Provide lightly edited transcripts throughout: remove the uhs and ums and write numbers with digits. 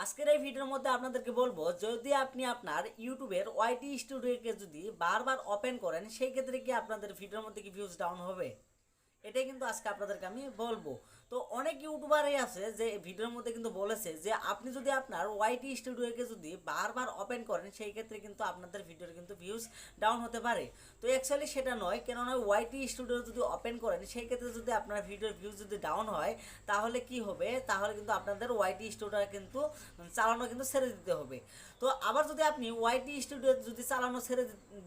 আজকের এই ভিডিওর মধ্যে আপনাদেরকে বলবো, যদি আপনি আপনার ইউটিউবের ওয়াইটি স্টুডিওকে যদি বারবার ওপেন করেন, সেই ক্ষেত্রে কি আপনাদের ভিডিওর মধ্যে কি ভিউজ ডাউন হবে। এটাই কিন্তু আজকে আপনাদেরকে আমি বলবো। তো অনেক ইউটিউবারই আছে যে ভিডিওর মধ্যে কিন্তু বলেছে যে আপনি যদি আপনার ওয়াইটি স্টুডিওকে যদি বারবার ওপেন করেন, সেই ক্ষেত্রে কিন্তু আপনাদের ভিডিওর কিন্তু ভিউজ ডাউন হতে পারে। তো অ্যাকচুয়ালি সেটা নয়, কেননা ওয়াইটি স্টুডিও যদি ওপেন করেন, সেই ক্ষেত্রে যদি আপনার ভিডিওর ভিউজ যদি ডাউন হয়, তাহলে কি হবে, তাহলে কিন্তু আপনাদের ওয়াইটি স্টুডিও কিন্তু চালানো কিন্তু ছেড়ে দিতে হবে। তো আবার যদি আপনি ওয়াইটি স্টুডিও যদি চালানো ছেড়ে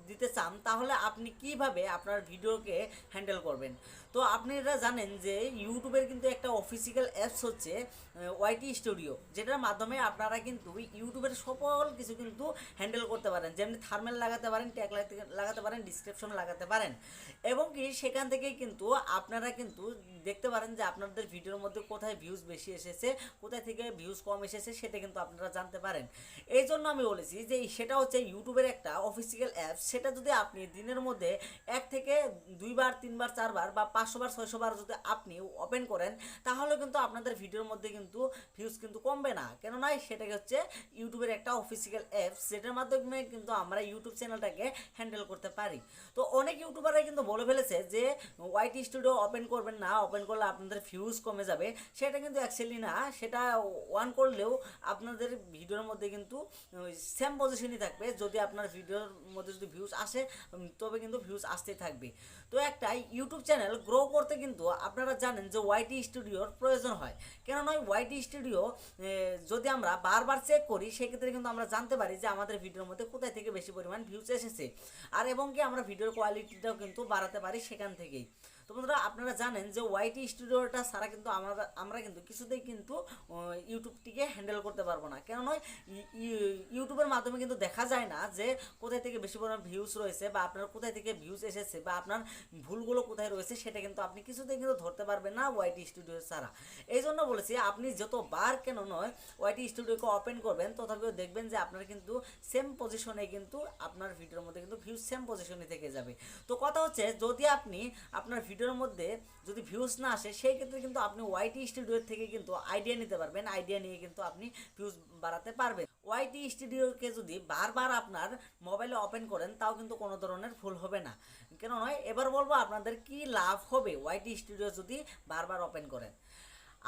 দিতে চান, তাহলে আপনি কিভাবে আপনার ভিডিওকে হ্যান্ডেল করবেন। তো আপনারা জানেন যে ইউটিউবের কিন্তু একটা অফিসিয়াল অ্যাপস হচ্ছে ওয়াইটি স্টুডিও, যেটার মাধ্যমে আপনারা কিন্তু ইউটিউবের সকল কিছু কিন্তু হ্যান্ডেল করতে পারেন, যেমনি থার্মেল লাগাতে পারেন, ট্যাগ লাগাতে পারেন, ডিসক্রিপশন লাগাতে পারেন, এবং কি সেখান থেকেই কিন্তু আপনারা কিন্তু দেখতে পারেন যে আপনাদের ভিডিওর মধ্যে কোথায় ভিউজ বেশি এসেছে, কোথায় থেকে ভিউজ কম এসেছে, সেটা কিন্তু আপনারা জানতে পারেন। এই জন্য আমি বলেছি যে সেটা হচ্ছে ইউটিউবের একটা অফিসিয়াল অ্যাপস। সেটা যদি আপনি দিনের মধ্যে 1 থেকে 2 বার 3 বার 4 বার বা 500 বার 600 বার যদি আপনি ওপেন করেন, তাহলে কিন্তু আপনাদের ভিডিওর মধ্যে কিন্তু ভিউজ কিন্তু কমবে না। কেননা সেটা হচ্ছে ইউটিউবের একটা অফিসিয়াল অ্যাপস, যেটার মাধ্যমে কিন্তু আমরা ইউটিউব চ্যানেলটাকে হ্যান্ডেল করতে পারি। তো অনেক ইউটিউবাররা কিন্তু বলে ফেলেছে যে ওয়াইটি স্টুডিও ওপেন করবেন না, ওপেন করলে আপনাদের ভিউজ কমে যাবে। সেটা কিন্তু অ্যাকচুয়ালি না, সেটা অন করলেও আপনাদের ভিডিওর মধ্যে কিন্তু সেম পজিশনই থাকবে। যদি আপনার ভিডিওর মধ্যে যদি ভিউজ আসে, তবে কিন্তু ভিউজ আসতেই থাকবে। তো একটা ইউটিউব চ্যানেল গ্রো করতে কিন্তু আপনারা জানেন যে ওয়াইটি স্টুডিওর প্রয়োজন হয়। কেন নয়, ওয়াইটি স্টুডিও যদি আমরা বারবার চেক করি, সেক্ষেত্রে কিন্তু আমরা জানতে পারি যে আমাদের ভিডিওর মধ্যে কোথায় থেকে বেশি পরিমাণ ভিউজ এসেছে, আর এবং কি আমরা ভিডিওর কোয়ালিটিটাও কিন্তু বাড়াতে পারি সেখান থেকেই। তো বন্ধুরা, আপনারা জানেন যে ওয়াইটি স্টুডিওটা ছাড়া কিন্তু আমরা কিন্তু কিছুতেই কিন্তু ইউটিউবটিকে হ্যান্ডেল করতে পারবো না। কেন নয়, ইউটিউবের মাধ্যমে কিন্তু দেখা যায় না যে কোথায় থেকে বেশি পরিমাণ ভিউজ রয়েছে, বা আপনার কোথায় থেকে ভিউজ এসেছে, বা আপনার ভুলগুলো কোথায় রয়েছে, সেটা কিন্তু আপনি কিছুতেই কিন্তু ধরতে পারবেন না ওয়াইটি স্টুডিও ছাড়া। এই জন্য বলেছি, আপনি যতবার কেন নয় ওয়াইটি স্টুডিওকে ওপেন করবেন, তথাপিও দেখবেন যে আপনার কিন্তু সেম পজিশনে কিন্তু আপনার ভিডিওর মধ্যে কিন্তু ভিউজ সেম পজিশনে থেকে যাবে। তো কথা হচ্ছে, যদি আপনি আপনার ভিডিওর মধ্যে যদি ভিউজ না আসে, সেই ক্ষেত্রে কিন্তু আপনি ওয়াইটি স্টুডিওর থেকে কিন্তু আইডিয়া নিতে পারবেন, আইডিয়া নিয়ে কিন্তু আপনি ভিউজ বাড়াতে পারবেন। ওয়াইটি স্টুডিওকে যদি বারবার আপনার মোবাইলে ওপেন করেন, তাও কিন্তু কোনো ধরনের ভুল হবে না। কেন নয়, এবার বলবো আপনাদের কি লাভ হবে ওয়াইটি স্টুডিও যদি বারবার ওপেন করেন।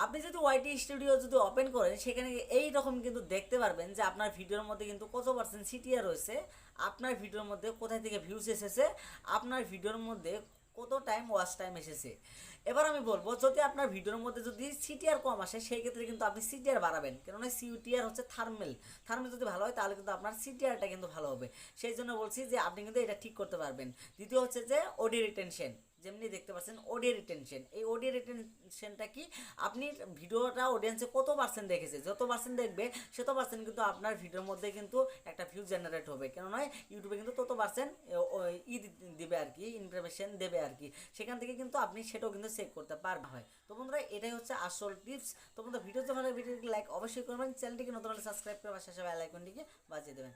আপনি যদি ওয়াইটি স্টুডিও যদি ওপেন করেন, সেখানে এই রকম কিন্তু দেখতে পারবেন যে আপনার ভিডিওর মধ্যে কিন্তু কত পার্সেন্ট সিটিআর রয়েছে, আপনার ভিডিওর মধ্যে কোথায় থেকে ভিউজ এসেছে, আপনার ভিডিওর মধ্যে কত টাইম ওয়াচ টাইম এসেছে। এবার আমি বলবো, যদি আপনার ভিডিওর মধ্যে যদি সিটিআর কম আসে, সেই ক্ষেত্রে কিন্তু আপনি সিটিআর বাড়াবেন। কেননা সিটিআর হচ্ছে থার্মেল যদি ভালো হয়, তাহলে কিন্তু আপনার সিটিআরটা কিন্তু ভালো হবে। সেই জন্য বলছি যে আপনি কিন্তু এটা ঠিক করতে পারবেন। দ্বিতীয় হচ্ছে যে অডিও রিটেনশন, যেমনি দেখতে পাচ্ছেন অডিও রিটেনশন। এই অডিও রিটেনশনটা কি, আপনি ভিডিওটা অডিয়েন্সে কত পার্সেন্ট দেখেছে, যত পার্সেন্ট দেখবে সেত পার্সেন্ট কিন্তু আপনার ভিডিওর মধ্যে কিন্তু একটা ভিউ জেনারেট হবে। কেন নয়, ইউটিউবে কিন্তু তত পার্সেন্ট দিবে আর কি, ইনফরমেশন দেবে আর কি, সেখান থেকে কিন্তু আপনি সেটাও কিন্তু চেক করতে পারবেন। হয় তো বন্ধুরা, এটাই হচ্ছে আসল টিপস। তো বন্ধুরা, ভিডিও ভালো, ভিডিওটি লাইক অবশ্যই করবেন, চ্যানেলটিকে নতুন হলে সাবস্ক্রাইব করে পাশে বেল আইকনটিকে বাজিয়ে দেবেন।